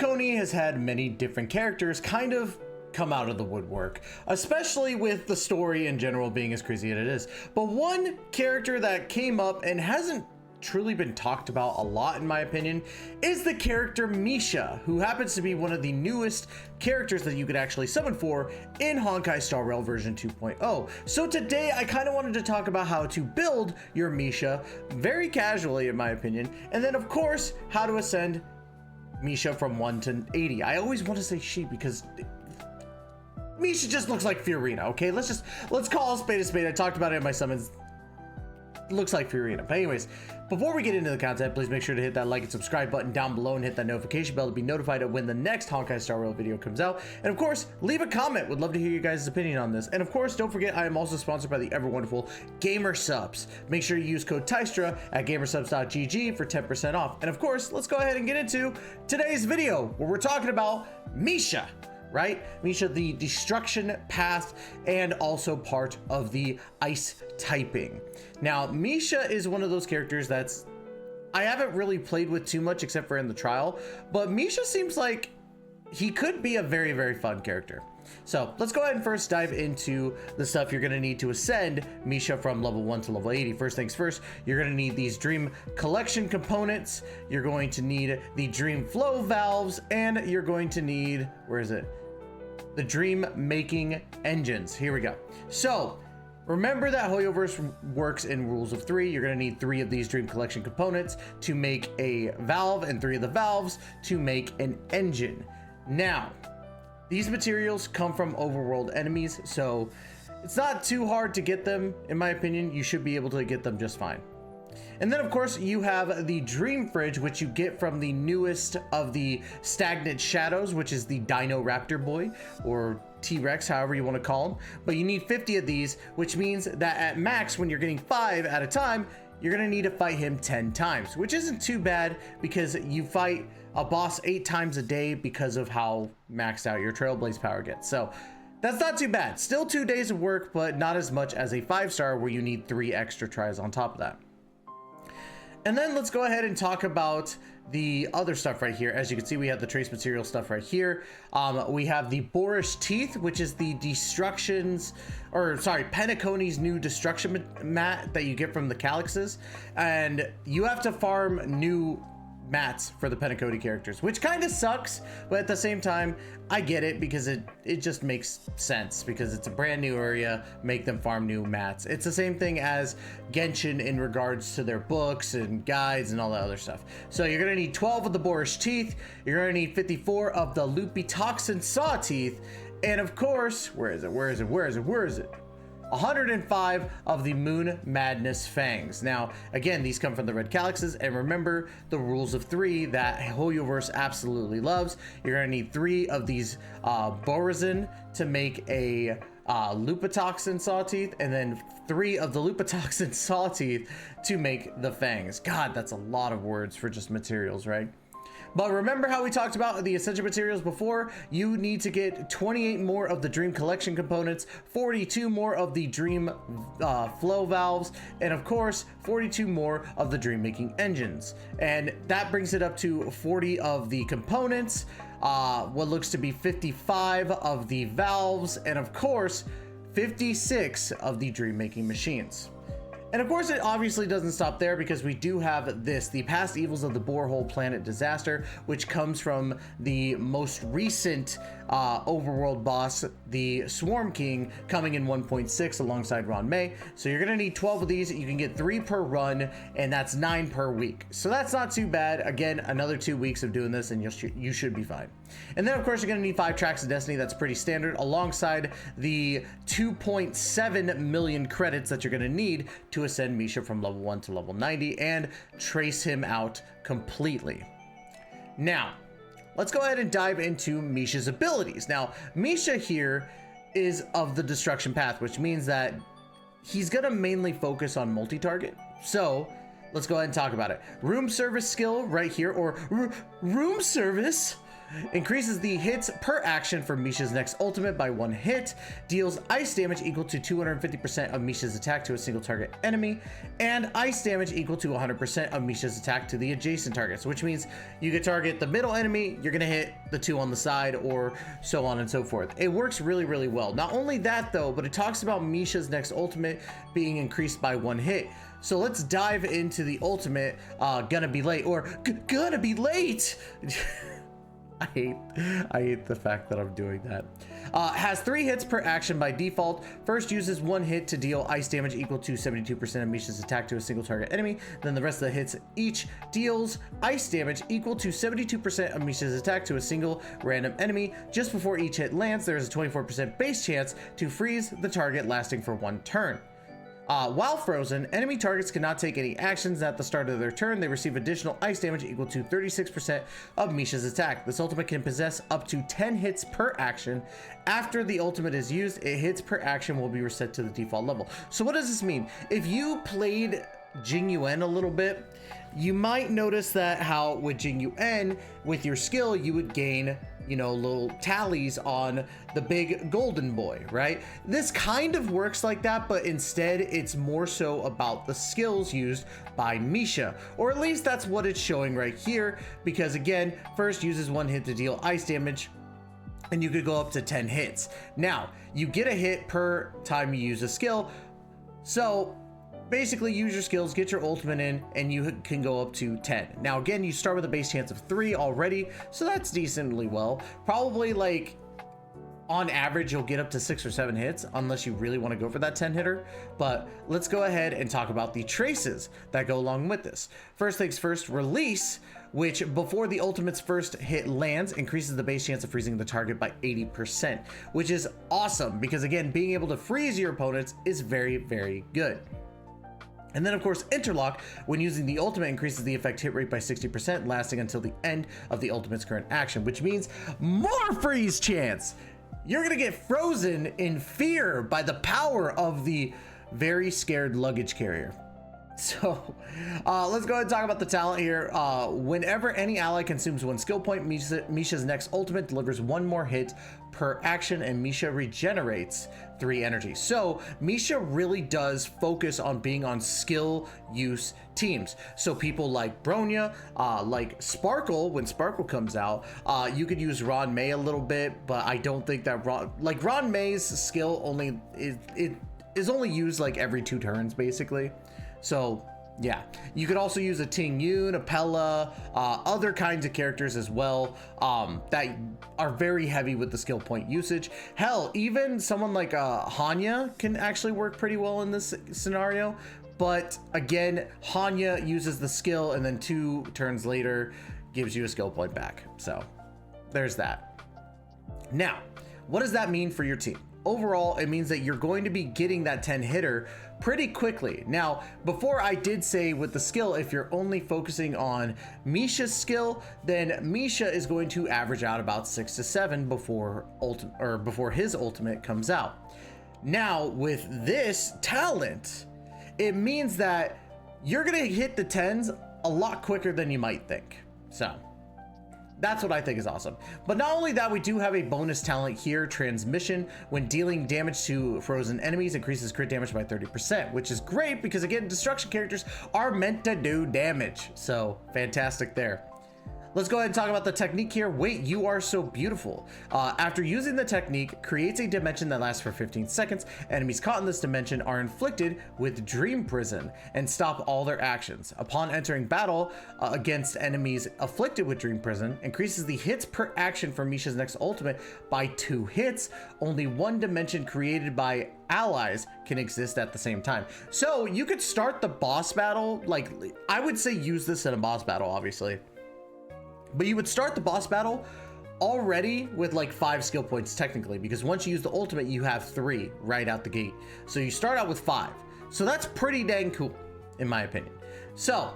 Tectone has had many different characters kind of come out of the woodwork, especially with the story in general being as crazy as it is. But one character that came up and hasn't truly been talked about a lot, in my opinion, is the character Misha, who happens to be one of the newest characters that you could actually summon for in Honkai Star Rail version 2.0. So today I kind of wanted to talk about how to build your Misha very casually, in my opinion, and then of course how to ascend Misha from 1 to 80. I always want to say she because Misha just looks like Fiorina. Okay, let's call a spade. I talked about it in my summons. Looks like Fiorina. But anyways, before we get into the content, please make sure to hit that like and subscribe button down below and hit that notification bell to be notified of when the next Honkai Star Rail video comes out. And of course, leave a comment. Would love to hear you guys' opinion on this. And of course, don't forget, I am also sponsored by the ever wonderful GamerSubs. Make sure you use code Tystra at gamersubs.gg for 10% off. And of course, let's go ahead and get into today's video where we're talking about Misha. Right? Misha, the destruction path, and also part of the ice typing. Now, Misha is one of those characters that's I haven't really played with too much except for in the trial, but Misha seems like he could be a very, very fun character. So let's go ahead and first dive into the stuff you're going to need to ascend Misha from level 1 to level 80. First things first, you're going to need these dream collection components. You're going to need the dream flow valves, and you're going to need, where is it? The dream making engines. Here we go. So remember that Hoyoverse works in rules of 3. You're going to need 3 of these dream collection components to make a valve and 3 of the valves to make an engine. Now, these materials come from overworld enemies, so it's not too hard to get them. In my opinion, you should be able to get them just fine. And then of course you have the Dream Fridge, which you get from the newest of the Stagnant Shadows, which is the Dino Raptor Boy, or T-Rex, however you want to call him. But you need 50 of these, which means that at max, when you're getting 5 at a time, you're going to need to fight him 10 times, which isn't too bad because you fight a boss 8 times a day because of how maxed out your Trailblaze power gets. So that's not too bad. Still 2 days of work, but not as much as a 5-star where you need 3 extra tries on top of that. And then let's go ahead and talk about the other stuff right here. As you can see, we have the trace material stuff right here. We have the Boorish Teeth, which is the Penacony's new destruction mat that you get from the Calyxes. And you have to farm new mats for the Penacony characters, which kind of sucks, but at the same time I get it because it just makes sense because it's a brand new area. Make them farm new mats. It's the same thing as Genshin in regards to their books and guides and all that other stuff. So you're gonna need 12 of the Boorish Teeth, you're gonna need 54 of the Loopy Toxin Saw Teeth, and of course, where is it 105 of the Moon Madness Fangs. Now, again, these come from the Red Calyxes, and remember the rules of 3 that Hoyoverse absolutely loves. You're gonna need 3 of these Borazin to make a Lupatoxin Saw Teeth, and then 3 of the Lupatoxin Saw Teeth to make the Fangs. God, that's a lot of words for just materials, right? But remember how we talked about the essential materials before? You need to get 28 more of the Dream Collection components, 42 more of the Dream Flow Valves, and of course, 42 more of the Dream Making Engines. And that brings it up to 40 of the components, what looks to be 55 of the valves, and of course, 56 of the Dream Making Machines. And of course, it obviously doesn't stop there because we do have this, the Past Evils of the Borehole Planet Disaster, which comes from the most recent overworld boss, the Swarm King, coming in 1.6 alongside Ron May. So you're gonna need 12 of these. You can get 3 per run, and that's 9 per week. So that's not too bad. Again, another 2 weeks of doing this, and you should be fine. And then of course, you're gonna need 5 Tracks of Destiny. That's pretty standard, alongside the 2.7 million credits that you're gonna need to ascend Misha from level 1 to level 90 and trace him out completely. Now, let's go ahead and dive into Misha's abilities. Now, Misha here is of the destruction path, which means that he's gonna mainly focus on multi-target. So let's go ahead and talk about it. Room service skill right here, or room service. increases the hits per action for Misha's next ultimate by 1 hit, deals ice damage equal to 250% of Misha's attack to a single target enemy, and ice damage equal to 100% of Misha's attack to the adjacent targets, which means you could target the middle enemy, you're gonna hit the 2 on the side, or so on and so forth. It works really, really well. Not only that though, but it talks about Misha's next ultimate being increased by 1 hit. So let's dive into the ultimate, gonna be late, or gonna be late. I hate the fact that I'm doing that. Has 3 hits per action by default. First uses 1 hit to deal ice damage equal to 72% of Misha's attack to a single target enemy. Then the rest of the hits each deals ice damage equal to 72% of Misha's attack to a single random enemy. Just before each hit lands, there is a 24% base chance to freeze the target, lasting for 1 turn. While frozen, enemy targets cannot take any actions at the start of their turn. They receive additional ice damage equal to 36% of Misha's attack. This ultimate can possess up to 10 hits per action. After the ultimate is used, it hits per action will be reset to the default level. So what does this mean? If you played Jingyuan a little bit, you might notice that how with Jingyuan, with your skill, you would gain, you know, little tallies on the big golden boy, right? This kind of works like that, but instead it's more so about the skills used by Misha, or at least that's what it's showing right here, because again, first uses 1 hit to deal ice damage, and you could go up to 10 hits. Now, you get a hit per time you use a skill, so basically use your skills, get your ultimate in, and you can go up to 10. Now again, you start with a base chance of 3 already, so that's decently well. Probably like on average you'll get up to 6 or 7 hits unless you really want to go for that 10 hitter. But let's go ahead and talk about the traces that go along with this. First things first, release, which before the ultimate's first hit lands, increases the base chance of freezing the target by 80%, which is awesome because again, being able to freeze your opponents is very, very good. And then of course, interlock, when using the ultimate, increases the effect hit rate by 60%, lasting until the end of the ultimate's current action, which means more freeze chance. You're gonna get frozen in fear by the power of the very scared luggage carrier. So let's go ahead and talk about the talent here. Whenever any ally consumes 1 skill point, Misha's next ultimate delivers 1 more hit per action, and Misha regenerates 3 energy. So Misha really does focus on being on skill use teams. So people like Bronya, like Sparkle, when Sparkle comes out, you could use Ron May a little bit, but I don't think that Ron May's skill only is only used like every 2 turns basically. So yeah, you could also use a Tingyun, a Pella, other kinds of characters as well that are very heavy with the skill point usage. Hell, even someone like Hanya can actually work pretty well in this scenario. But again, Hanya uses the skill and then 2 turns later gives you a skill point back. So there's that. Now, what does that mean for your team? Overall, it means that you're going to be getting that 10 hitter pretty quickly. Now, before I did say with the skill, if you're only focusing on Misha's skill, then Misha is going to average out about 6 to 7 before his ultimate comes out. Now, with this talent, it means that you're gonna hit the 10s a lot quicker than you might think. So that's what I think is awesome. But not only that, we do have a bonus talent here, Transmission. When dealing damage to frozen enemies, increases crit damage by 30%, which is great because again, destruction characters are meant to do damage. So fantastic there. Let's go ahead and talk about the technique here. Wait, you are so beautiful. After using the technique, creates a dimension that lasts for 15 seconds. Enemies caught in this dimension are inflicted with Dream Prison and stop all their actions. Upon entering battle against enemies afflicted with Dream Prison, increases the hits per action for Misha's next ultimate by 2 hits. Only 1 dimension created by allies can exist at the same time. So you could start the boss battle, like I would say use this in a boss battle, obviously. But you would start the boss battle already with like 5 skill points technically, because once you use the ultimate, you have 3 right out the gate. So you start out with 5. So that's pretty dang cool, in my opinion. So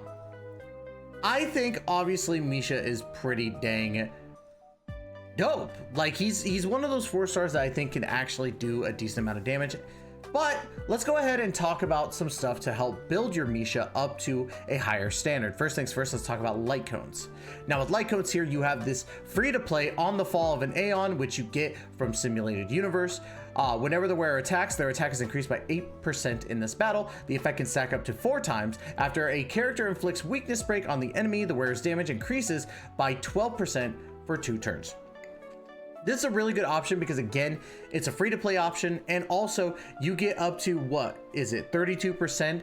I think obviously Misha is pretty dang dope. Like he's one of those 4 stars that I think can actually do a decent amount of damage. But let's go ahead and talk about some stuff to help build your Misha up to a higher standard. First things first, let's talk about light cones. Now with light cones here, you have this free to play on the fall of an Aeon, which you get from Simulated Universe. Whenever the wearer attacks, their attack is increased by 8% in this battle. The effect can stack up to 4 times. After a character inflicts weakness break on the enemy, the wearer's damage increases by 12% for 2 turns. This is a really good option because again, it's a free to play option, and also you get up to, what is it, 32%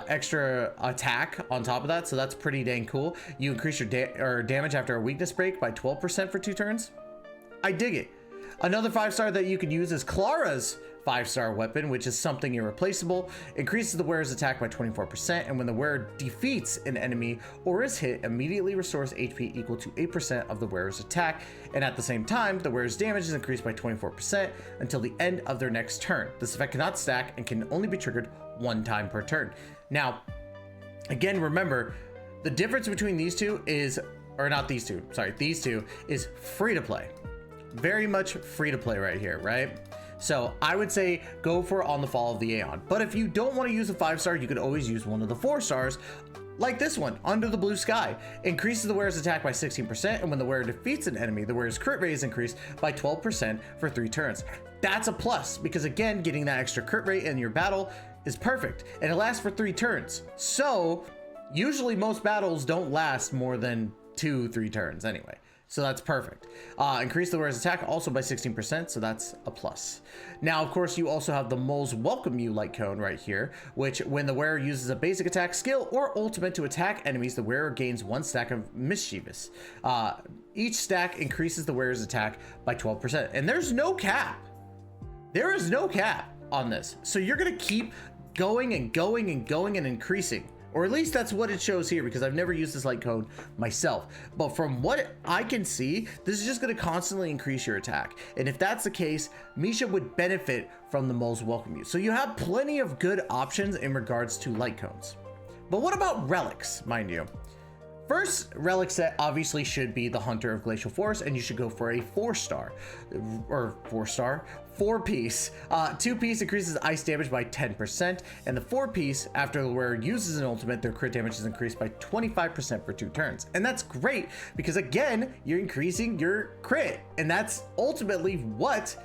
extra attack on top of that, so that's pretty dang cool. You increase your damage after a weakness break by 12% for 2 turns. I dig it. Another 5-star that you can use is Clara's 5-star weapon, which is something irreplaceable. Increases the wearer's attack by 24%, and when the wearer defeats an enemy or is hit, immediately restores HP equal to 8% of the wearer's attack, and at the same time, the wearer's damage is increased by 24% until the end of their next turn. This effect cannot stack and can only be triggered 1 time per turn. Now, again, remember, the difference between these two is, or not these two, sorry, these two is free to play. Very much free to play right here, right? So I would say go for On the Fall of the Aeon. But if you don't want to use a 5-star, you could always use one of the 4-stars, like this one, Under the Blue Sky. Increases the wearer's attack by 16%, and when the wearer defeats an enemy, the wearer's crit rate is increased by 12% for 3 turns. That's a plus, because again, getting that extra crit rate in your battle is perfect, and it lasts for 3 turns. So usually most battles don't last more than 2-3 turns anyway. So that's perfect. Increase the wearer's attack also by 16%, so that's a plus. Now, of course, you also have the Mole's Welcome You Lycaon right here, which when the wearer uses a basic attack skill or ultimate to attack enemies, the wearer gains 1 stack of Mischievous. Each stack increases the wearer's attack by 12%, and there's no cap. There is no cap on this. So you're gonna keep going and going and going and increasing. Or at least that's what it shows here, because I've never used this light code myself. But from what I can see, this is just going to constantly increase your attack. And if that's the case, Misha would benefit from the Mole's Welcome You. So you have plenty of good options in regards to light cones. But what about relics, mind you? First relic set obviously should be the Hunter of Glacial Forest, and you should go for a 4-star, or 4-star, 4-piece. 2-piece increases ice damage by 10%, and the 4-piece, after the wearer uses an ultimate, their crit damage is increased by 25% for 2 turns. And that's great, because again, you're increasing your crit, and that's ultimately what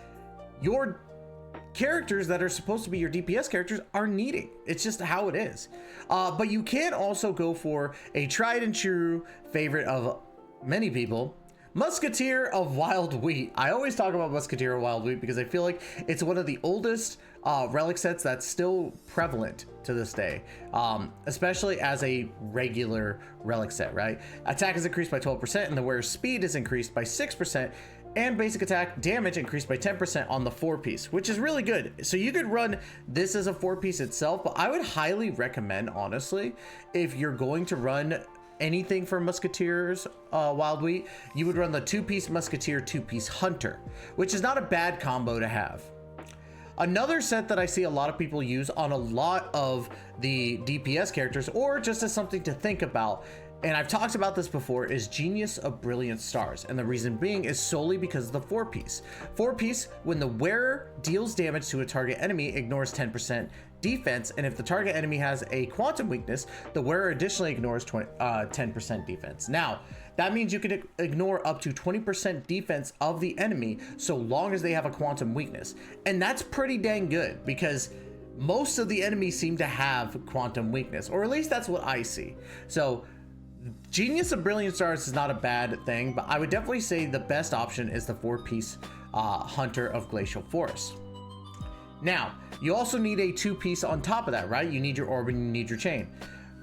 your characters that are supposed to be your DPS characters are needing. It's just how it is. But you can also go for a tried and true favorite of many people, Musketeer of Wild Wheat. I always talk about Musketeer of Wild Wheat because I feel like it's one of the oldest relic sets that's still prevalent to this day, especially as a regular relic set, right? Attack is increased by 12%, and the wearer's speed is increased by 6%, and basic attack damage increased by 10% on the 4-piece, which is really good. So you could run this as a 4-piece itself, but I would highly recommend, honestly, if you're going to run anything for Musketeers Wild Wheat, you would run the 2-piece Musketeer, 2-piece Hunter, which is not a bad combo to have. Another set that I see a lot of people use on a lot of the DPS characters, or just as something to think about, and I've talked about this before, is Genius of Brilliant Stars. And the reason being is solely because of the 4-piece. 4-piece, when the wearer deals damage to a target enemy, ignores 10% defense. And if the target enemy has a quantum weakness, the wearer additionally ignores 10% defense. Now, that means you can ignore up to 20% defense of the enemy so long as they have a quantum weakness. And that's pretty dang good, because most of the enemies seem to have quantum weakness, or at least that's what I see. So Genius of Brilliant Stars is not a bad thing, but I would definitely say the best option is the 4-piece Hunter of Glacial Forest. Now, you also need a 2-piece on top of that, right? You need your orb and you need your chain.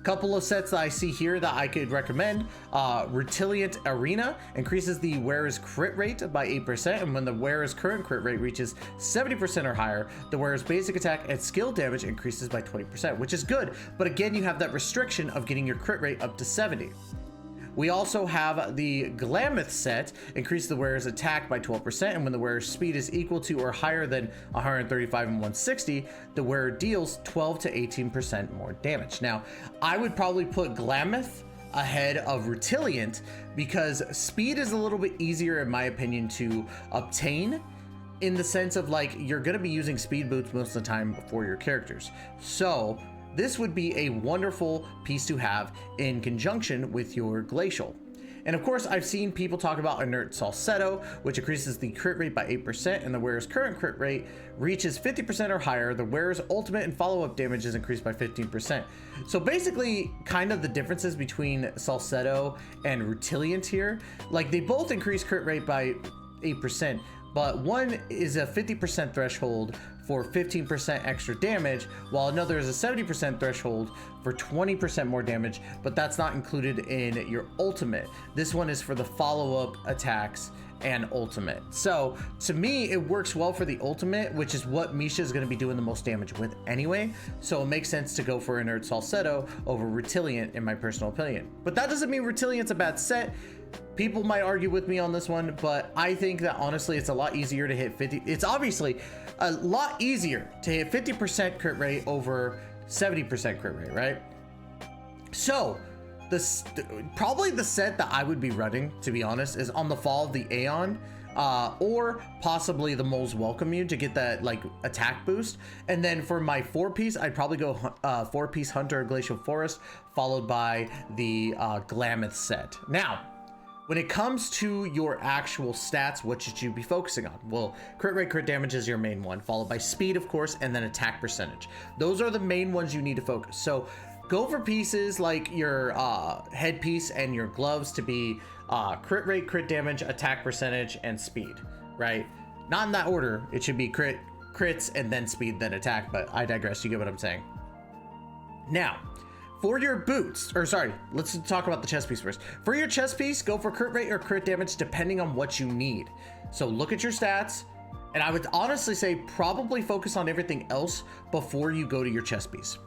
Couple of sets that I see here that I could recommend. Retilient Arena increases the wearer's crit rate by 8%, and when the wearer's current crit rate reaches 70% or higher, the wearer's basic attack and skill damage increases by 20%, which is good, but again, you have that restriction of getting your crit rate up to 70. We also have the Glamoth set, increase the wearer's attack by 12%, and when the wearer's speed is equal to or higher than 135 and 160, the wearer deals 12 to 18% more damage. Now, I would probably put Glamoth ahead of Retilient because speed is a little bit easier, in my opinion, to obtain, in the sense of like, you're going to be using speed boots most of the time for your characters. So this would be a wonderful piece to have in conjunction with your Glacial. And of course, I've seen people talk about Inert Salcedo, which increases the crit rate by 8%, and the wearer's current crit rate reaches 50% or higher. The wearer's ultimate and follow-up damage is increased by 15%. So basically, kind of the differences between Salcedo and Rutiliant here, like they both increase crit rate by 8%, but one is a 50% threshold for 15% extra damage, while another is a 70% threshold for 20% more damage, but that's not included in your ultimate. This one is for the follow-up attacks and ultimate. So to me, it works well for the ultimate, which is what Misha is going to be doing the most damage with anyway. So it makes sense to go for Inert Salcedo over Rutiliant in my personal opinion. But that doesn't mean Rutiliant's a bad set. People might argue with me on this one, but I think that honestly, it's a lot easier to hit 50. It's obviously a lot easier to hit 50% crit rate over 70% crit rate, right? So this probably the set that I would be running, to be honest, is On the Fall of the Aeon, or possibly the Mole's Welcome You to get that like attack boost. And then for my 4-piece, I'd probably go 4-piece Hunter Glacial Forest, followed by the Glamoth set. Now, when it comes to your actual stats, what should you be focusing on? Well, crit rate, crit damage is your main one, followed by speed, of course, and then attack percentage. Those are the main ones you need to focus. So go for pieces like your headpiece and your gloves to be crit rate, crit damage, attack percentage, and speed, right? Not in that order. It should be crits, and then speed, then attack, but I digress. You get what I'm saying. Now, for your boots, or sorry, let's talk about the chest piece first. For your chest piece, go for crit rate or crit damage depending on what you need. So look at your stats, and I would honestly say probably focus on everything else before you go to your chest piece.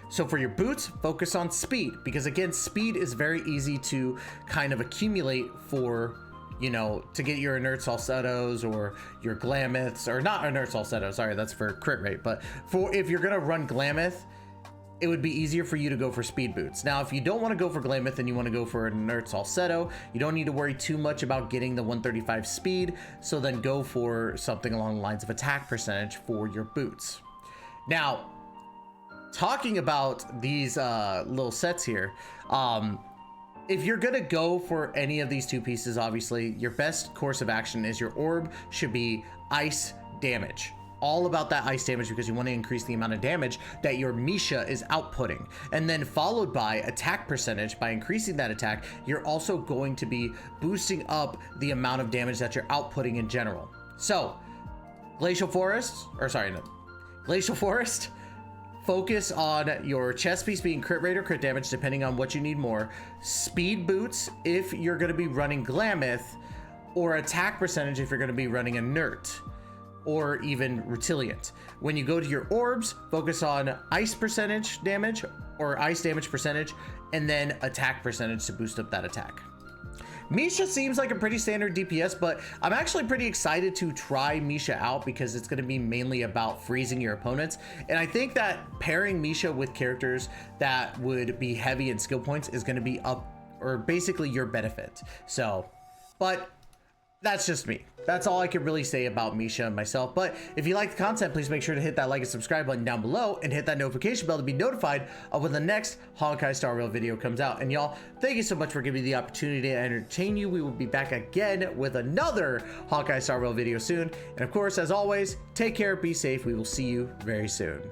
So for your boots, focus on speed, because again, speed is very easy to kind of accumulate for, you know, to get your Inert Salcedos or your Glamoths, or not Inert Salcedo, sorry, that's for crit rate, but for if you're gonna run Glamoth, it would be easier for you to go for speed boots. Now, if you don't want to go for Glamoth and you want to go for an Inert Salcedo, you don't need to worry too much about getting the 135 speed, so then go for something along the lines of attack percentage for your boots. Now, talking about these little sets here, if you're gonna go for any of these two pieces, obviously, your best course of action is your orb should be ice damage. All about that ice damage, because you want to increase the amount of damage that your Misha is outputting, and then followed by attack percentage. By increasing that attack, you're also going to be boosting up the amount of damage that you're outputting in general. So Glacial Forest, focus on your chest piece being crit rate or crit damage depending on what you need more, speed boots if you're going to be running Glamoth, or attack percentage if you're going to be running Inert, or even Rutiliant. When you go to your orbs, focus on ice percentage damage or ice damage percentage, and then attack percentage to boost up that attack. Misha seems like a pretty standard DPS, but I'm actually pretty excited to try Misha out because it's going to be mainly about freezing your opponents. And I think that pairing Misha with characters that would be heavy in skill points is going to be up, or basically your benefit. So, but that's just me. That's all I can really say about Misha and myself. But if you like the content, please make sure to hit that like and subscribe button down below, and hit that notification bell to be notified of when the next Honkai Star Rail video comes out. And y'all, thank you so much for giving me the opportunity to entertain you. We will be back again with another Honkai Star Rail video soon. And of course, as always, take care, be safe. We will see you very soon.